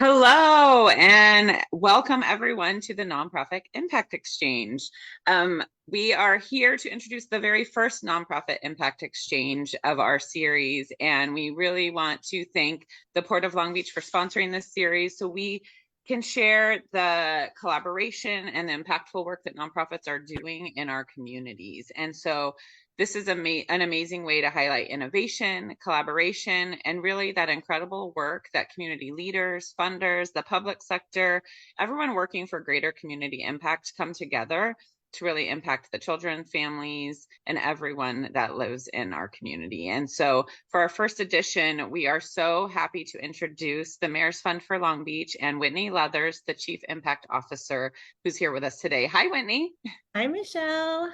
Hello and welcome everyone to the Nonprofit Impact Exchange. We are here to introduce the very first Nonprofit Impact Exchange of our series, and we really want to thank the Port of Long Beach for sponsoring this series so we can share the collaboration and the impactful work that nonprofits are doing in our communities. And so this is an amazing way to highlight innovation, collaboration, and really that incredible work that community leaders, funders, the public sector, everyone working for greater community impact come together to really impact the children, families, and everyone that lives in our community. And so for our first edition, we are so happy to introduce the Mayor's Fund for Long Beach and Whitney Leathers, the Chief Impact Officer, who's here with us today. Hi, Whitney. Hi, Michelle.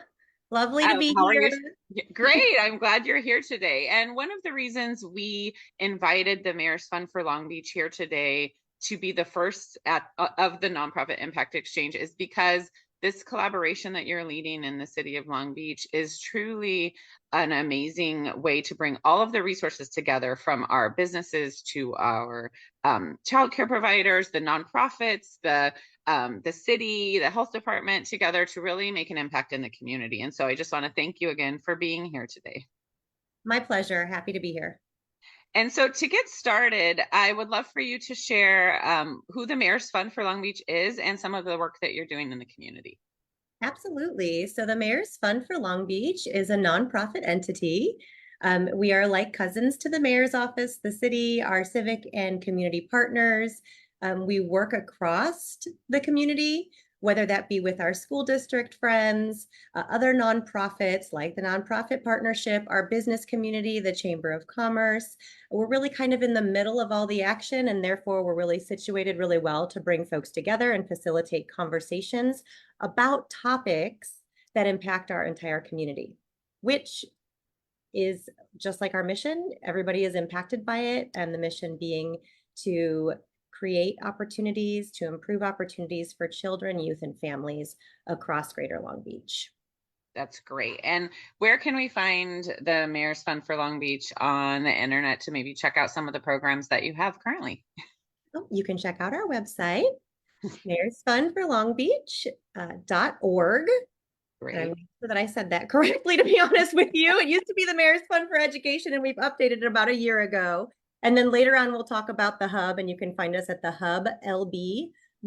Lovely to be How are you? here. Great. I'm glad you're here today. And one of the reasons we invited the Mayor's Fund for Long Beach here today to be the first of the Nonprofit Impact Exchange is because this collaboration that you're leading in the city of Long Beach is truly an amazing way to bring all of the resources together, from our businesses to our childcare providers, the nonprofits, the city, the health department together to really make an impact in the community. And so I just want to thank you again for being here today. My pleasure. Happy to be here. And so to get started, I would love for you to share who the Mayor's Fund for Long Beach is and some of the work that you're doing in the community. Absolutely. So the Mayor's Fund for Long Beach is a nonprofit entity. We are like cousins to the mayor's office, the city, our civic and community partners. We work across the community, whether that be with our school district friends, other nonprofits like the Nonprofit Partnership, our business community, the Chamber of Commerce. We're really kind of in the middle of all the action, and therefore we're really situated really well to bring folks together and facilitate conversations about topics that impact our entire community, which is just like our mission. Everybody is impacted by it, and the mission being to create opportunities, to improve opportunities for children, youth, and families across Greater Long Beach. That's great. And where can we find the Mayor's Fund for Long Beach on the internet to maybe check out some of the programs that you have currently? Oh, you can check out our website, mayorsfundforlongbeach.org. And I'm Great. not sure that I said that correctly, to be honest with you. It used to be the Mayor's Fund for Education, and we've updated it about a year ago. And then later on, we'll talk about the hub, and you can find us at the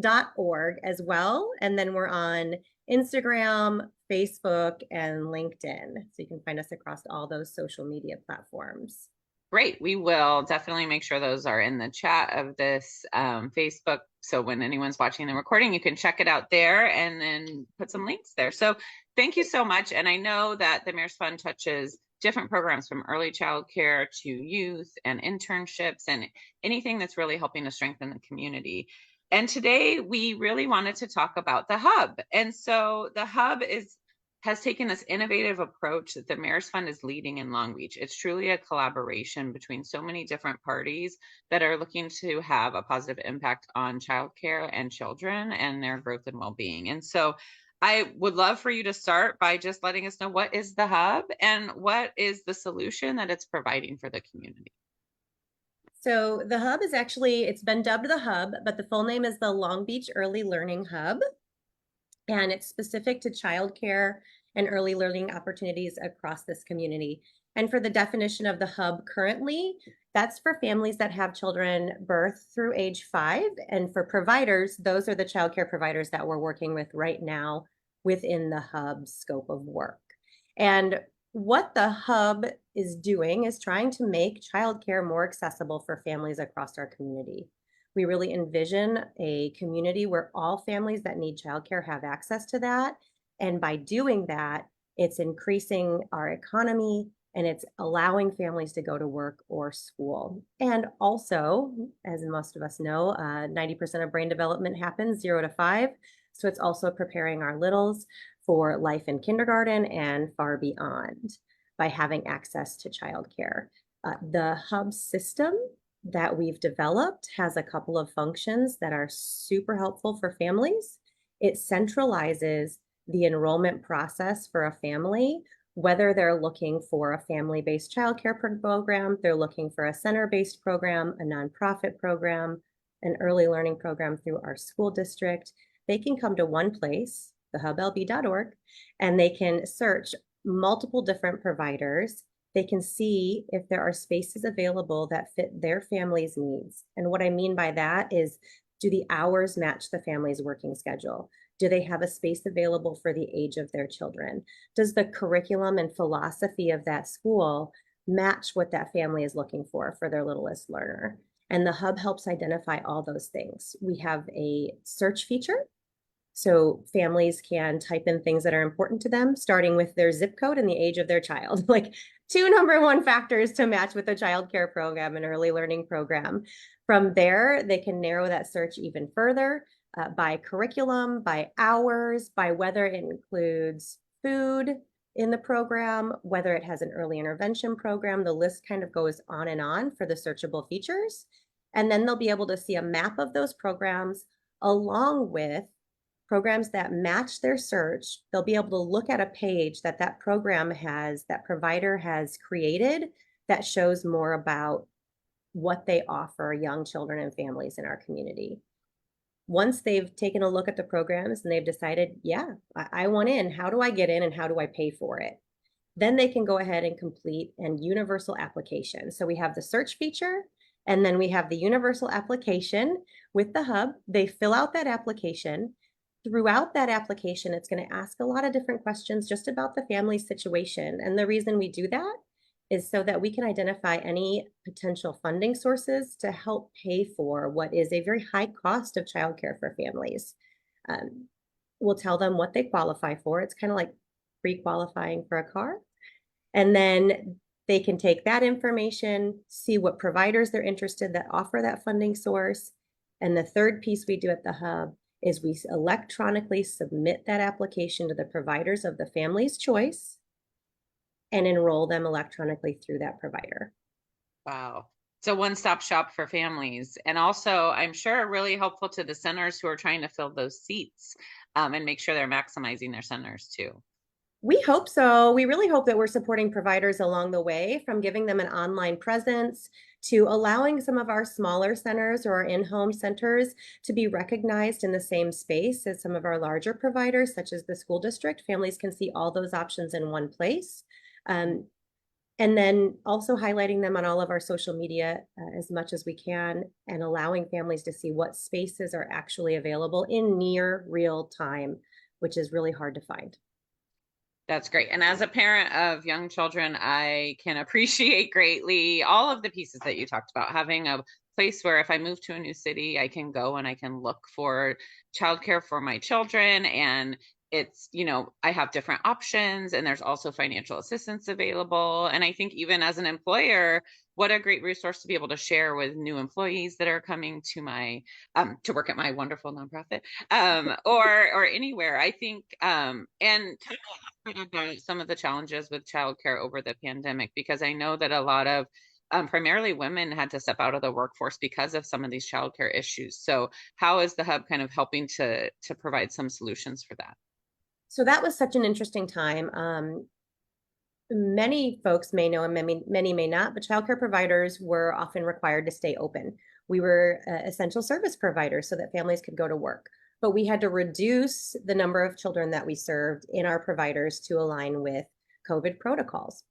hublb.org as well. And then we're on Instagram, Facebook, and LinkedIn. So you can find us across all those social media platforms. Great. We will definitely make sure those are in the chat of this Facebook. So when anyone's watching the recording, you can check it out there and then put some links there. So thank you so much. And I know that the Mayor's Fund touches different programs from early child care to youth and internships and anything that's really helping to strengthen the community. And today we really wanted to talk about the hub. And so the hub has taken this innovative approach that the Mayor's Fund is leading in Long Beach. It's truly a collaboration between so many different parties that are looking to have a positive impact on childcare and children and their growth and well-being. And so I would love for you to start by just letting us know, what is the hub and what is the solution that it's providing for the community? So the hub is actually, it's been dubbed the hub, but the full name is the Long Beach Early Learning Hub. And it's specific to childcare and early learning opportunities across this community. And for the definition of the hub currently, that's for families that have children birth through age 5. And for providers, those are the childcare providers that we're working with right now within the hub scope of work. And what the hub is doing is trying to make childcare more accessible for families across our community. We really envision a community where all families that need childcare have access to that. And by doing that, it's increasing our economy and it's allowing families to go to work or school. And also, as most of us know, 90% of brain development happens 0 to 5. So it's also preparing our littles for life in kindergarten and far beyond by having access to childcare. The hub system that we've developed has a couple of functions that are super helpful for families. It centralizes the enrollment process for a family, whether they're looking for a family-based childcare program, they're looking for a center-based program, a nonprofit program, an early learning program through our school district, they can come to one place, thehublb.org, and they can search multiple different providers. They can see if there are spaces available that fit their family's needs. And what I mean by that is, do the hours match the family's working schedule? Do they have a space available for the age of their children? Does the curriculum and philosophy of that school match what that family is looking for their littlest learner? And the hub helps identify all those things. We have a search feature, so families can type in things that are important to them, starting with their zip code and the age of their child, like two number one factors to match with a child care program, an early learning program. From there, they can narrow that search even further by curriculum, by hours, by whether it includes food in the program, whether it has an early intervention program. The list kind of goes on and on for the searchable features. And then they'll be able to see a map of those programs along with programs that match their search. They'll be able to look at a page that that program has, that provider has created, that shows more about what they offer young children and families in our community. Once they've taken a look at the programs and they've decided, yeah, I want in, how do I get in and how do I pay for it? Then they can go ahead and complete an universal application. So we have the search feature, and then we have the universal application with the hub. They fill out that application. Throughout that application, it's going to ask a lot of different questions just about the family situation. And the reason we do that is so that we can identify any potential funding sources to help pay for what is a very high cost of childcare for families. We'll tell them what they qualify for. It's kind of like pre-qualifying for a car. And then they can take that information, see what providers they're interested that offer that funding source. And the third piece we do at the hub is we electronically submit that application to the providers of the family's choice and enroll them electronically through that provider. Wow. So one-stop shop for families. And also, I'm sure really helpful to the centers who are trying to fill those seats and make sure they're maximizing their centers too. We hope so. We really hope that we're supporting providers along the way, from giving them an online presence to allowing some of our smaller centers or our in-home centers to be recognized in the same space as some of our larger providers, such as the school district. Families can see all those options in one place. And then also highlighting them on all of our social media as much as we can, and allowing families to see what spaces are actually available in near real time, which is really hard to find. That's great. And as a parent of young children, I can appreciate greatly all of the pieces that you talked about, having a place where if I move to a new city, I can go and I can look for childcare for my children. And it's, I have different options, and there's also financial assistance available. And I think even as an employer, what a great resource to be able to share with new employees that are coming to my to work at my wonderful nonprofit or anywhere. I think and talk about some of the challenges with childcare over the pandemic, because I know that a lot of primarily women had to step out of the workforce because of some of these childcare issues. So how is the hub kind of helping to provide some solutions for that? So that was such an interesting time. Many folks may know, and many may not, but childcare providers were often required to stay open. We were essential service providers so that families could go to work, but we had to reduce the number of children that we served in our providers to align with COVID protocols.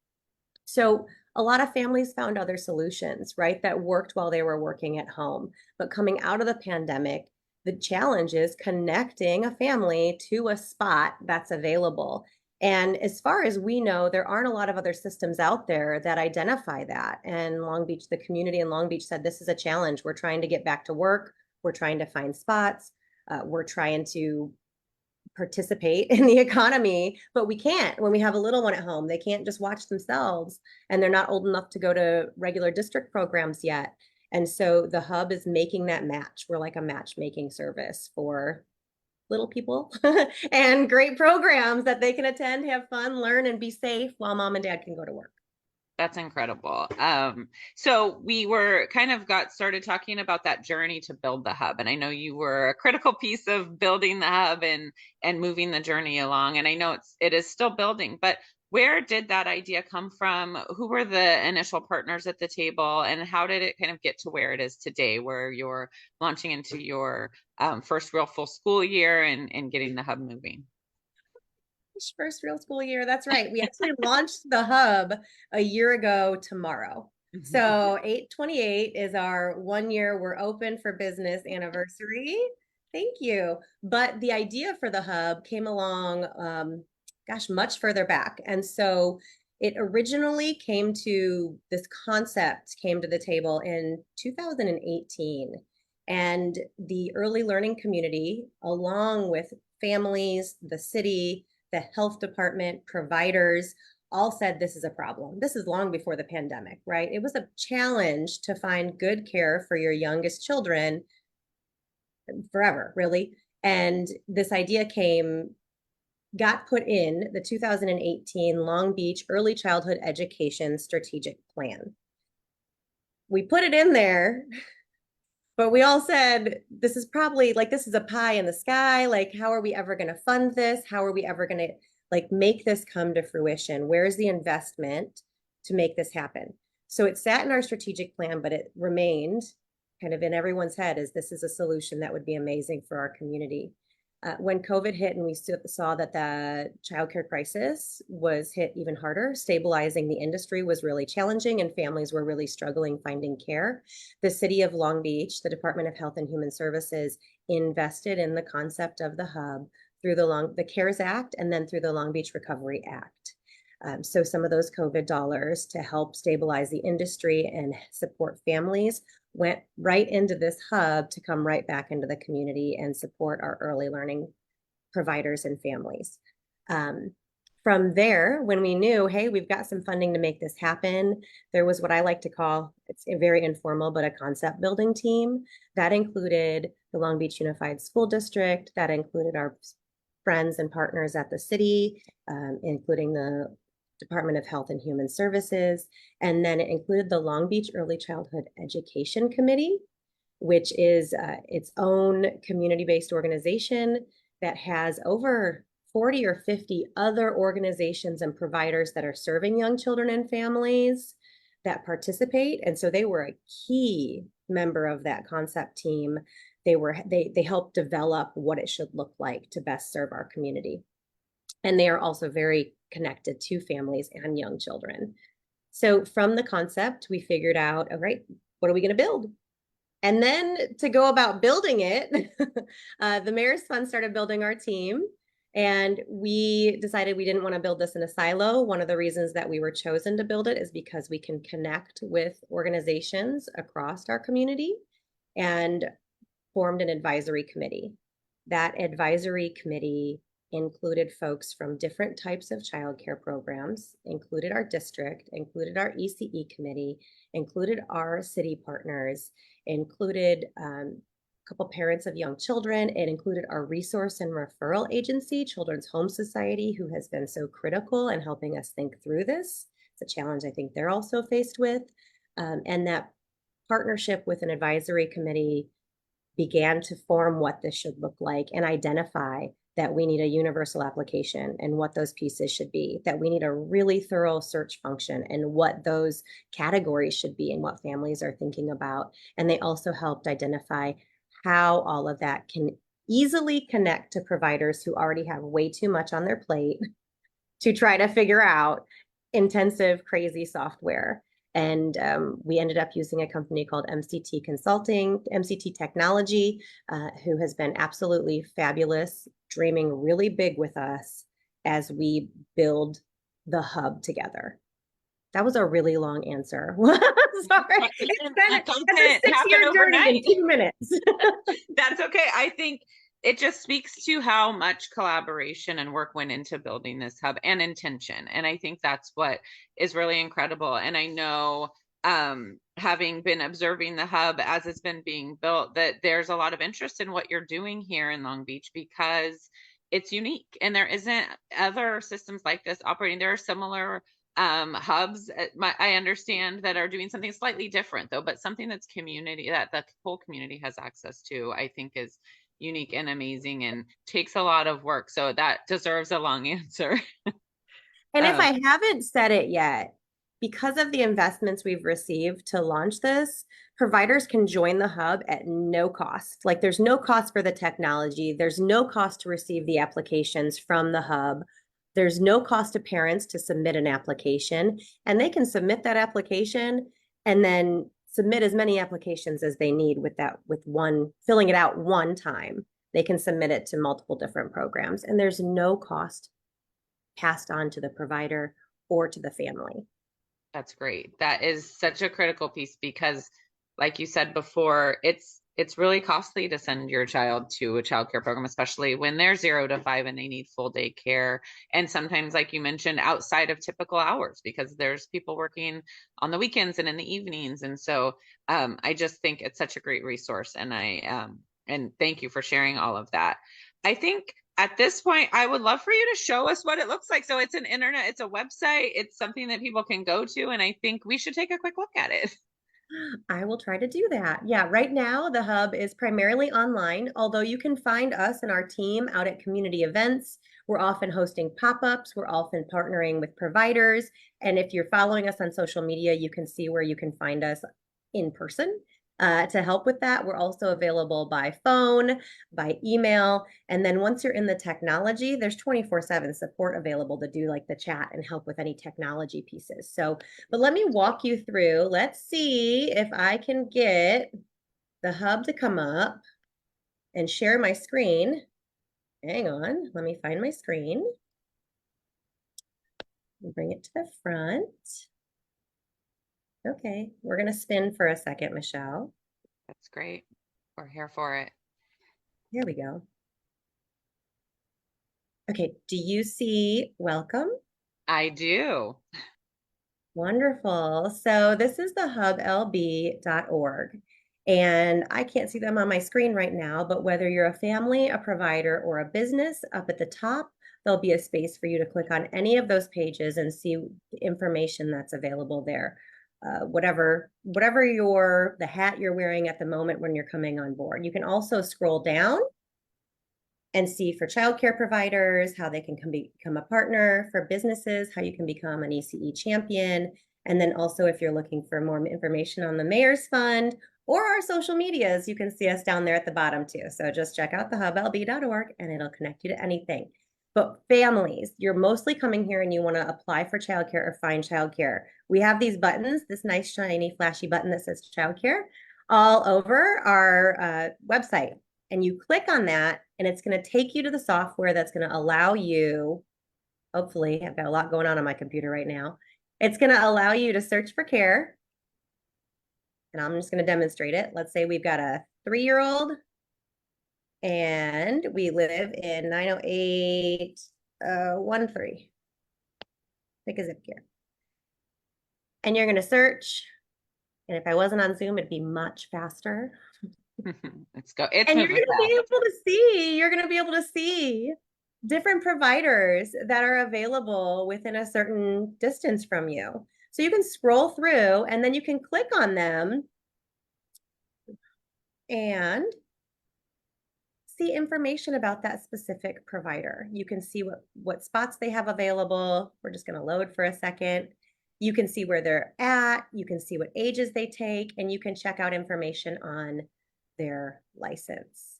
So a lot of families found other solutions, right, that worked while they were working at home. But coming out of the pandemic, the challenge is connecting a family to a spot that's available. And as far as we know, there aren't a lot of other systems out there that identify that. And Long Beach, the community in Long Beach said, this is a challenge. We're trying to get back to work. We're trying to find spots. We're trying to participate in the economy, but we can't when we have a little one at home. They can't just watch themselves, and they're not old enough to go to regular district programs yet. And so the hub is making that match. We're like a matchmaking service for little people and great programs that they can attend, have fun, learn, and be safe while mom and dad can go to work. That's incredible. So we were kind of got started talking about that journey to build the hub. And I know you were a critical piece of building the hub and moving the journey along. And I know it is still building, but where did that idea come from? Who were the initial partners at the table, and how did it kind of get to where it is today, where you're launching into your first real full school year and getting the hub moving? First real school year. That's right. We actually launched the hub a year ago tomorrow. So 8/28 is our 1 year we're open for business anniversary. Thank you. But the idea for the hub came along, gosh, much further back. And so it originally came to this concept came to the table in 2018. And the early learning community, along with families, the city, the health department, providers, all said this is a problem. This is long before the pandemic, right? It was a challenge to find good care for your youngest children forever, really. And this idea got put in the 2018 Long Beach Early Childhood Education Strategic Plan. We put it in there, but we all said, this is probably like, this is a pie in the sky. Like, how are we ever going to fund this? How are we ever going to like make this come to fruition? Where is the investment to make this happen? So it sat in our strategic plan, but it remained kind of in everyone's head as this is a solution that would be amazing for our community. When COVID hit and we saw that the childcare crisis was hit even harder, stabilizing the industry was really challenging and families were really struggling finding care. The city of Long Beach, the Department of Health and Human Services, invested in the concept of the hub through the CARES Act and then through the Long Beach Recovery Act. So some of those COVID dollars to help stabilize the industry and support families went right into this hub to come right back into the community and support our early learning providers and families. From there, when we knew, hey, we've got some funding to make this happen, there was what I like to call, it's very informal, but a concept building team. That included the Long Beach Unified School District, that included our friends and partners at the city, including the Department of Health and Human Services, and then it included the Long Beach Early Childhood Education Committee, which is its own community-based organization that has over 40 or 50 other organizations and providers that are serving young children and families that participate. And so they were a key member of that concept team. They helped develop what it should look like to best serve our community. And they are also very connected to families and young children. So from the concept, we figured out, all right, what are we going to build? And then to go about building it, the Mayor's Fund started building our team. And we decided we didn't want to build this in a silo. One of the reasons that we were chosen to build it is because we can connect with organizations across our community and formed an advisory committee. That advisory committee included folks from different types of childcare programs, included our district, included our ECE committee, included our city partners, included a couple parents of young children. It included our resource and referral agency, Children's Home Society, who has been so critical in helping us think through this. It's a challenge I think they're also faced with. And that partnership with an advisory committee began to form what this should look like and identify that we need a universal application and what those pieces should be, that we need a really thorough search function and what those categories should be and what families are thinking about. And they also helped identify how all of that can easily connect to providers who already have way too much on their plate to try to figure out intensive, crazy software. And we ended up using a company called MCT Consulting, MCT Technology, who has been absolutely fabulous, dreaming really big with us as we build the hub together. That was a really long answer. Sorry. It's been a 6-year journey in 2 minutes. That's okay. I think it just speaks to how much collaboration and work went into building this hub and intention. And I think that's what is really incredible. And I know, having been observing the hub as it's been being built, that there's a lot of interest in what you're doing here in Long Beach because it's unique and there isn't other systems like this operating. There are similar hubs, I understand, that are doing something slightly different though, but something that's community that the whole community has access to, I think is unique and amazing and takes a lot of work. So that deserves a long answer. And if Um, I haven't said it yet, because of the investments we've received to launch this, providers can join the hub at no cost. Like there's no cost for the technology, there's no cost to receive the applications from the hub. There's no cost to parents to submit an application, and they can submit that application and then submit as many applications as they need with one filling it out one time. They can submit it to multiple different programs, and there's no cost passed on to the provider or to the family. That's great. That is such a critical piece because, like you said before, it's really costly to send your child to a child care program, especially when they're 0 to 5 and they need full day care. And sometimes, like you mentioned, outside of typical hours because there's people working on the weekends and in the evenings. And so I just think it's such a great resource. And and thank you for sharing all of that. I think at this point, I would love for you to show us what it looks like. So it's an internet, it's a website, it's something that people can go to, and I think we should take a quick look at it. I will try to do that. Yeah, right now the hub is primarily online, although you can find us and our team out at community events. We're often hosting pop-ups, we're often partnering with providers, and if you're following us on social media, you can see where you can find us in person. To help with that, we're also available by phone, by email, and then once you're in the technology, there's 24/7 support available to do like the chat and help with any technology pieces. So but let me walk you through. Let's see if I can get the hub to come up and share my screen. Hang on, let me find my screen. Bring it to the front. Okay, we're gonna spin for a second, Michelle. That's great. We're here for it. Here we go. Okay, do you see welcome? I do. Wonderful. So this is the hublb.org. And I can't see them on my screen right now, but whether you're a family, a provider, or a business, up at the top, there'll be a space for you to click on any of those pages and see the information that's available there. Whatever the hat you're wearing at the moment when you're coming on board. You can also scroll down and see for childcare providers how they can become a partner, for businesses how you can become an ECE champion, and then also if you're looking for more information on the Mayor's Fund or our social medias, you can see us down there at the bottom too. So just check out the hublb.org and it'll connect you to anything. But families, you're mostly coming here and you want to apply for childcare or find childcare. We have these buttons, this nice shiny flashy button that says childcare all over our website. And you click on that and it's going to take you to the software that's going to allow you, hopefully, I've got a lot going on my computer right now. It's going to allow you to search for care. And I'm just going to demonstrate it. Let's say we've got a 3-year-old and we live in 90813. Pick a zip here. And you're going to search. And if I wasn't on Zoom, it'd be much faster. Let's go. It's And you're moving going to be able to see, different providers that are available within a certain distance from you. So you can scroll through and then you can click on them and see information about that specific provider. You can see what spots they have available. We're just going to load for a second. You can see where they're at. You can see what ages they take, and you can check out information on their license.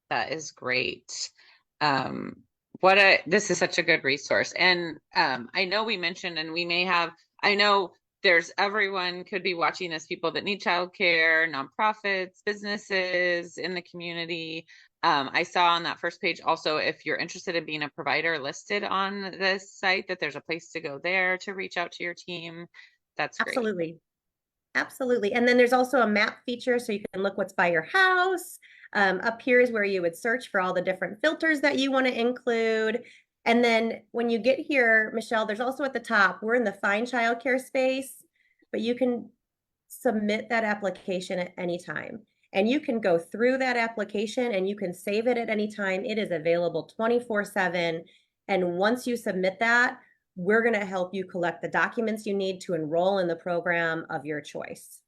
That is great. Um, this is such a good resource. And I know we mentioned, and we may have, I know there's everyone could be watching this, people that need childcare, nonprofits, businesses in the community. I saw on that first page also, if you're interested in being a provider listed on this site, that there's a place to go there to reach out to your team. That's great. Absolutely. Absolutely. And then there's also a map feature so you can look what's by your house. Up here is where you would search for all the different filters that you want to include. And then when you get here, Michelle, there's also at the top, we're in the Find Childcare space, but you can submit that application at any time. And you can go through that application and you can save it at any time. It is available 24/7. And once you submit that, we're going to help you collect the documents you need to enroll in the program of your choice.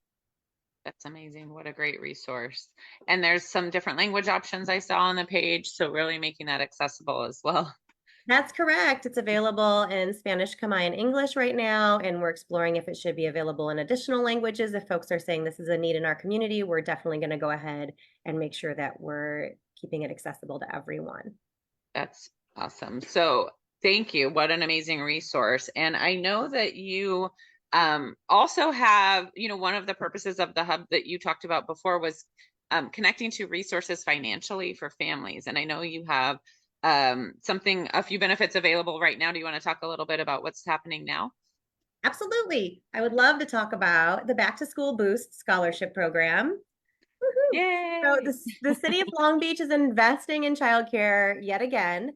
That's amazing. What a great resource. And there's some different language options I saw on the page. So really making that accessible as well. That's correct. It's available in Spanish, Khmer, and English right now, and we're exploring if it should be available in additional languages. If folks are saying this is a need in our community, we're definitely going to go ahead and make sure that we're keeping it accessible to everyone. That's awesome. So thank you. What an amazing resource. And I know that you also have, one of the purposes of the hub that you talked about before was connecting to resources financially for families. And I know you have a few benefits available right now. Do you want to talk a little bit about what's happening now? Absolutely. I would love to talk about the Back to School Boost Scholarship Program. Woohoo. So Yay. the city of Long Beach is investing in childcare yet again.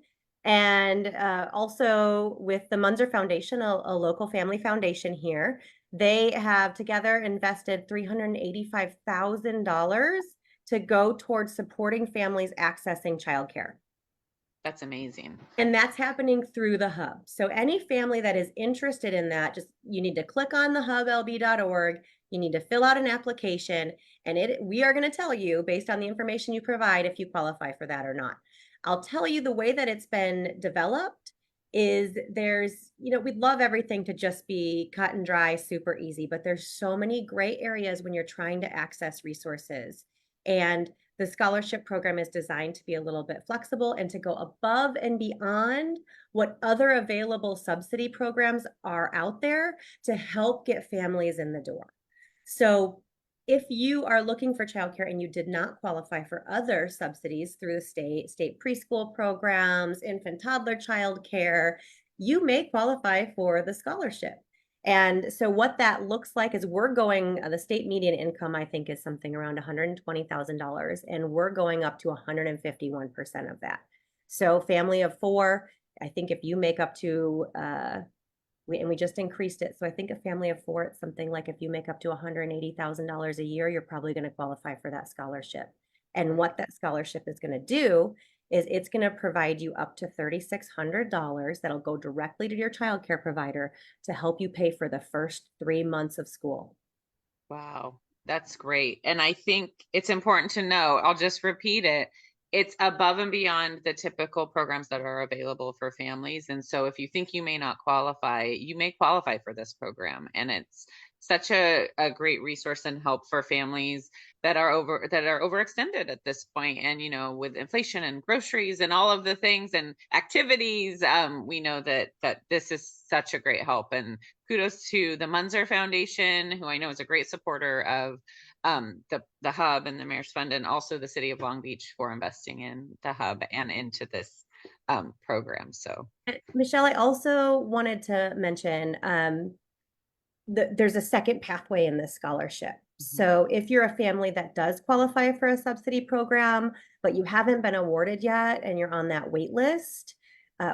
And also with the Munzer Foundation, a local family foundation here, they have together invested $385,000 to go towards supporting families accessing childcare. That's amazing. And that's happening through the hub. So any family that is interested in that, just you need to click on the hublb.org. You need to fill out an application, and we are going to tell you based on the information you provide if you qualify for that or not. I'll tell you the way that it's been developed is we'd love everything to just be cut and dry, super easy, but there's so many gray areas when you're trying to access resources. And the scholarship program is designed to be a little bit flexible and to go above and beyond what other available subsidy programs are out there to help get families in the door. So if you are looking for childcare and you did not qualify for other subsidies through the state preschool programs, infant toddler childcare, you may qualify for the scholarship. And so what that looks like is the state median income, I think, is something around $120,000, and we're going up to 151% of that. So family of four, I think if you make up to, we just increased it. So I think a family of four, it's something like if you make up to $180,000 a year, you're probably going to qualify for that scholarship. And what that scholarship is going to do is it's going to provide you up to $3,600 that'll go directly to your child care provider to help you pay for the first 3 months of school. Wow, that's great. And I think it's important to know, I'll just repeat it. It's above and beyond the typical programs that are available for families. And so if you think you may not qualify, you may qualify for this program. And it's such a great resource and help for families that are overextended at this point. And with inflation and groceries and all of the things and activities, we know that this is such a great help. And kudos to the Munzer Foundation, who I know is a great supporter of the hub and the Mayor's Fund, and also the city of Long Beach for investing in the hub and into this program. So Michelle, I also wanted to mention there's a second pathway in this scholarship. So if you're a family that does qualify for a subsidy program, but you haven't been awarded yet and you're on that wait list,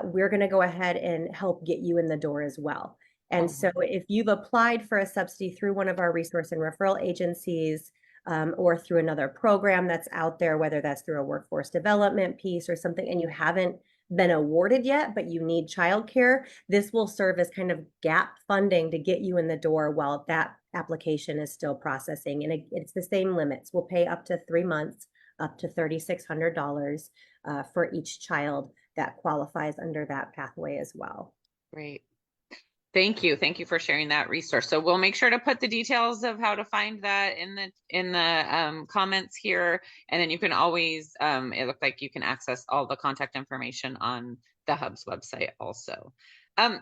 we're going to go ahead and help get you in the door as well. And so if you've applied for a subsidy through one of our resource and referral agencies, or through another program that's out there, whether that's through a workforce development piece or something, and you haven't been awarded yet, but you need childcare, this will serve as kind of gap funding to get you in the door while that application is still processing. And it's the same limits. We'll pay up to 3 months, up to $3,600 for each child that qualifies under that pathway as well. great. Thank you. Thank you for sharing that resource. So we'll make sure to put the details of how to find that in the comments here. And then you can always, it looked like you can access all the contact information on the hub's website also.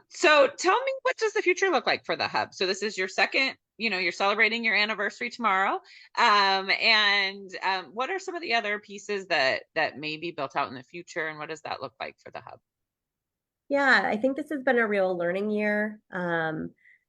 So tell me, what does the future look like for the hub? So this is your second, you're celebrating your anniversary tomorrow. And what are some of the other pieces that may be built out in the future, and what does that look like for the hub? Yeah, I think this has been a real learning year.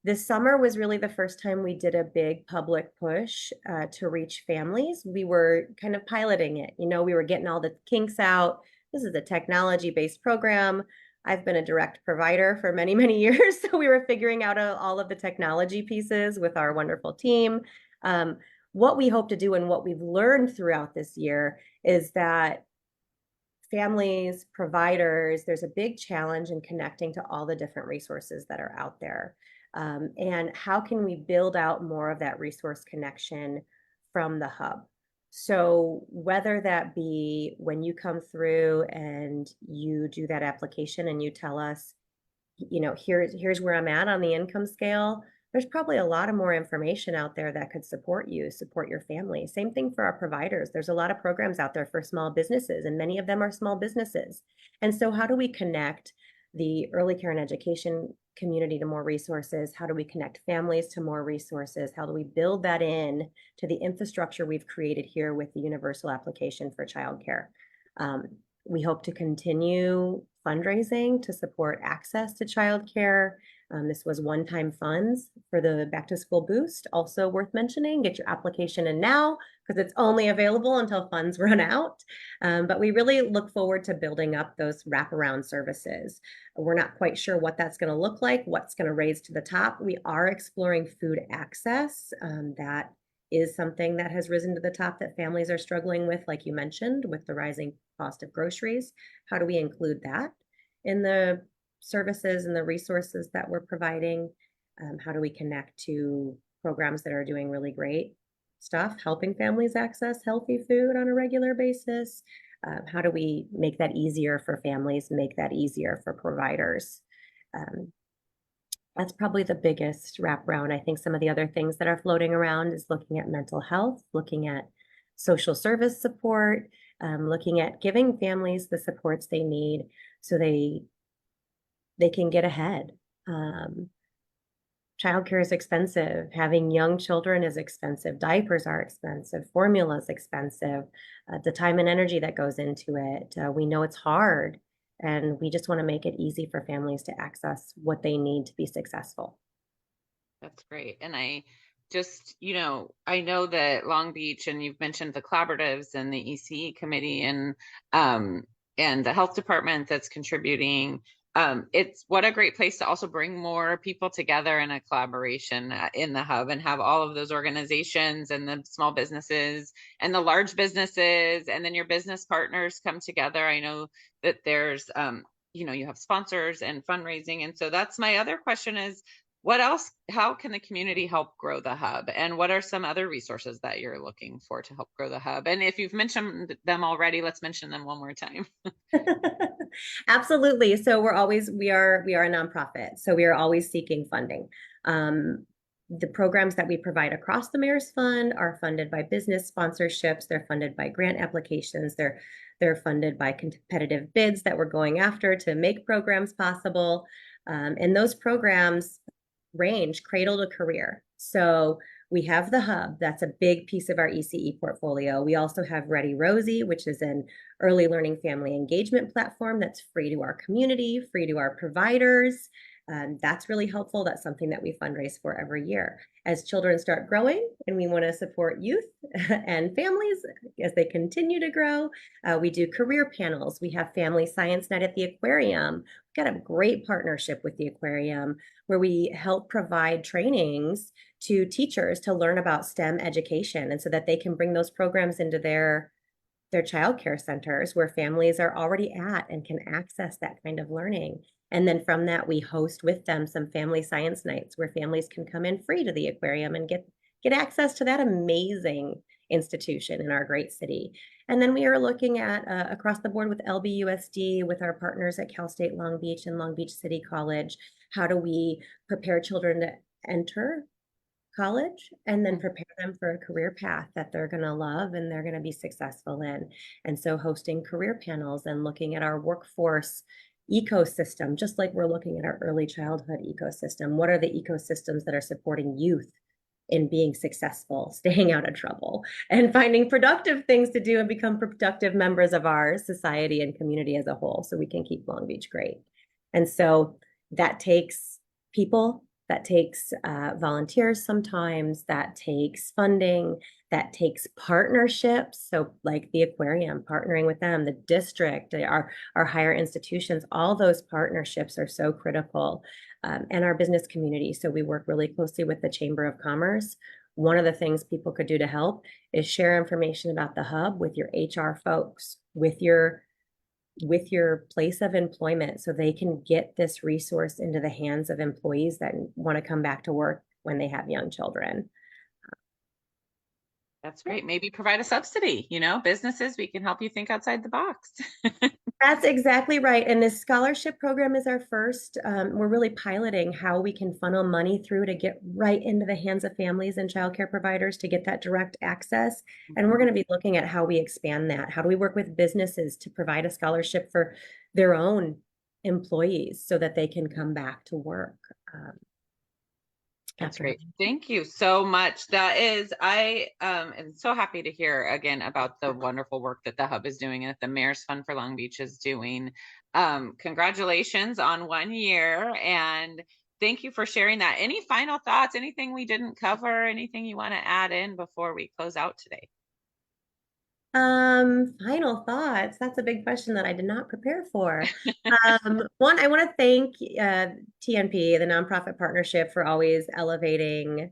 This summer was really the first time we did a big public push to reach families. We were kind of piloting it. We were getting all the kinks out. This is a technology-based program. I've been a direct provider for many, many years. So we were figuring out all of the technology pieces with our wonderful team. What we hope to do and what we've learned throughout this year is that families, providers, there's a big challenge in connecting to all the different resources that are out there. And how can we build out more of that resource connection from the hub? So whether that be when you come through and you do that application and you tell us, here's where I'm at on the income scale. There's probably a lot of more information out there that could support you, support your family. Same thing for our providers. There's a lot of programs out there for small businesses, and many of them are small businesses. And so, how do we connect the early care and education community to more resources? How do we connect families to more resources? How do we build that in to the infrastructure we've created here with the universal application for childcare? Um, we hope to continue fundraising to support access to childcare. This was one-time funds for the back to school boost. Also worth mentioning, get your application in now because it's only available until funds run out. But we really look forward to building up those wraparound services. We're not quite sure what that's going to look like, what's going to raise to the top. We are exploring food access. That is something that has risen to the top that families are struggling with, like you mentioned, with the rising cost of groceries. How do we include that in the services and the resources that we're providing? How do we connect to programs that are doing really great stuff, helping families access healthy food on a regular basis? How do we make that easier for families, make that easier for providers? Um, that's probably the biggest wraparound. I think some of the other things that are floating around is looking at mental health, looking at social service support, looking at giving families the supports they need so they can get ahead. Childcare is expensive. Having young children is expensive. Diapers are expensive. Formula is expensive. The time and energy that goes into it. We know it's hard, and we just want to make it easy for families to access what they need to be successful. That's great. And I know that Long Beach, and you've mentioned the collaboratives and the ECE committee um and the health department that's contributing. It's what a great place to also bring more people together in a collaboration in the hub and have all of those organizations and the small businesses and the large businesses and then your business partners come together. I know that there's you have sponsors and fundraising. And so that's my other question is what else, how can the community help grow the hub? And what are some other resources that you're looking for to help grow the hub? And if you've mentioned them already, let's mention them one more time. Absolutely. So we are a nonprofit. So we are always seeking funding. The programs that we provide across the Mayor's Fund are funded by business sponsorships. They're funded by grant applications. They're funded by competitive bids that we're going after to make programs possible. And those programs range cradle to career. So we have the hub, that's a big piece of our ECE portfolio. We also have Ready Rosie, which is an early learning family engagement platform that's free to our community, free to our providers. That's really helpful. That's something that we fundraise for every year. As children start growing and we want to support youth and families as they continue to grow, we do career panels. We have Family Science Night at the aquarium. We've got a great partnership with the aquarium where we help provide trainings to teachers to learn about STEM education and so that they can bring those programs into their childcare centers where families are already at and can access that kind of learning. And then from that, we host with them some family science nights where families can come in free to the aquarium and get access to that amazing institution in our great city. And then we are looking at across the board with LBUSD, with our partners at Cal State Long Beach and Long Beach City College, how do we prepare children to enter college and then prepare them for a career path that they're going to love and they're going to be successful in. And so hosting career panels and looking at our workforce ecosystem, just like we're looking at our early childhood ecosystem. What are the ecosystems that are supporting youth in being successful, staying out of trouble, and finding productive things to do and become productive members of our society and community as a whole so we can keep Long Beach great. And so that takes people, that takes volunteers sometimes, that takes funding, that takes partnerships. So like the aquarium, partnering with them, the district, our higher institutions, all those partnerships are so critical. And our business community. So we work really closely with the Chamber of Commerce. One of the things people could do to help is share information about the hub with your HR folks, with your place of employment so they can get this resource into the hands of employees that want to come back to work when they have young children. That's great. Maybe provide a subsidy, businesses, we can help you think outside the box. That's exactly right. And this scholarship program is our first. We're really piloting how we can funnel money through to get right into the hands of families and childcare providers to get that direct access. And we're going to be looking at how we expand that. How do we work with businesses to provide a scholarship for their own employees so that they can come back to work? That's After. great. Thank you so much. I am so happy to hear again about the wonderful work that the Hub is doing and that the Mayor's Fund for Long Beach is doing. Congratulations on 1 year, and thank you for sharing that. Any final thoughts, anything we didn't cover, anything you want to add in before we close out today? Final thoughts. That's a big question that I did not prepare for. One, I want to thank TNP, the nonprofit partnership, for always elevating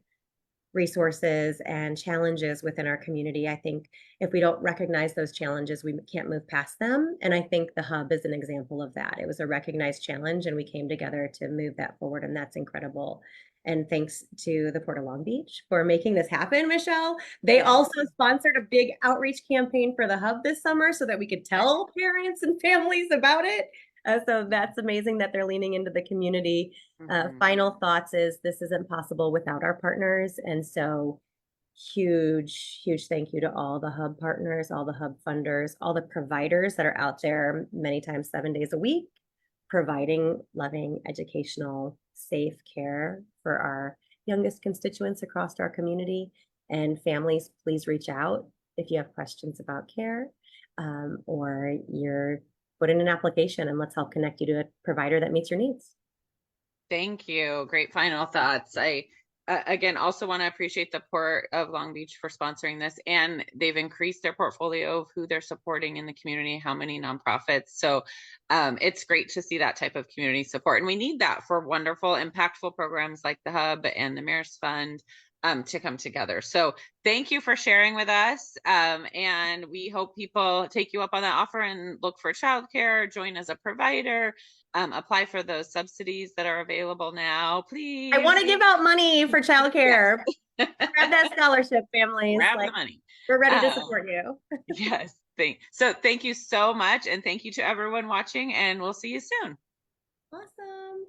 resources and challenges within our community. I think if we don't recognize those challenges, we can't move past them. And I think the Hub is an example of that. It was a recognized challenge, and we came together to move that forward, and that's incredible. And thanks to the Port of Long Beach for making this happen, Michelle. They also sponsored a big outreach campaign for the Hub this summer so that we could tell parents and families about it. So that's amazing that they're leaning into the community. Final thoughts is this isn't possible without our partners. And so huge thank you to all the Hub partners, all the Hub funders, all the providers that are out there many times 7 days a week, providing loving, educational, safe care for our youngest constituents across our community. And families, please reach out if you have questions about care, or you're put in an application, and let's help connect you to a provider that meets your needs. Thank you. Great final thoughts. I again also want to appreciate the Port of Long Beach for sponsoring this, and they've increased their portfolio of who they're supporting in the community, how many nonprofits. So it's great to see that type of community support, and we need that for wonderful, impactful programs like the Hub and the Mayor's Fund to come together. So thank you for sharing with us, and we hope people take you up on that offer and look for childcare, join as a provider. Apply for those subsidies that are available now, please. I want to give out money for childcare. Grab that scholarship, families. Grab the money. We're ready to support you. Yes. Thank you so much. And thank you to everyone watching, and we'll see you soon. Awesome.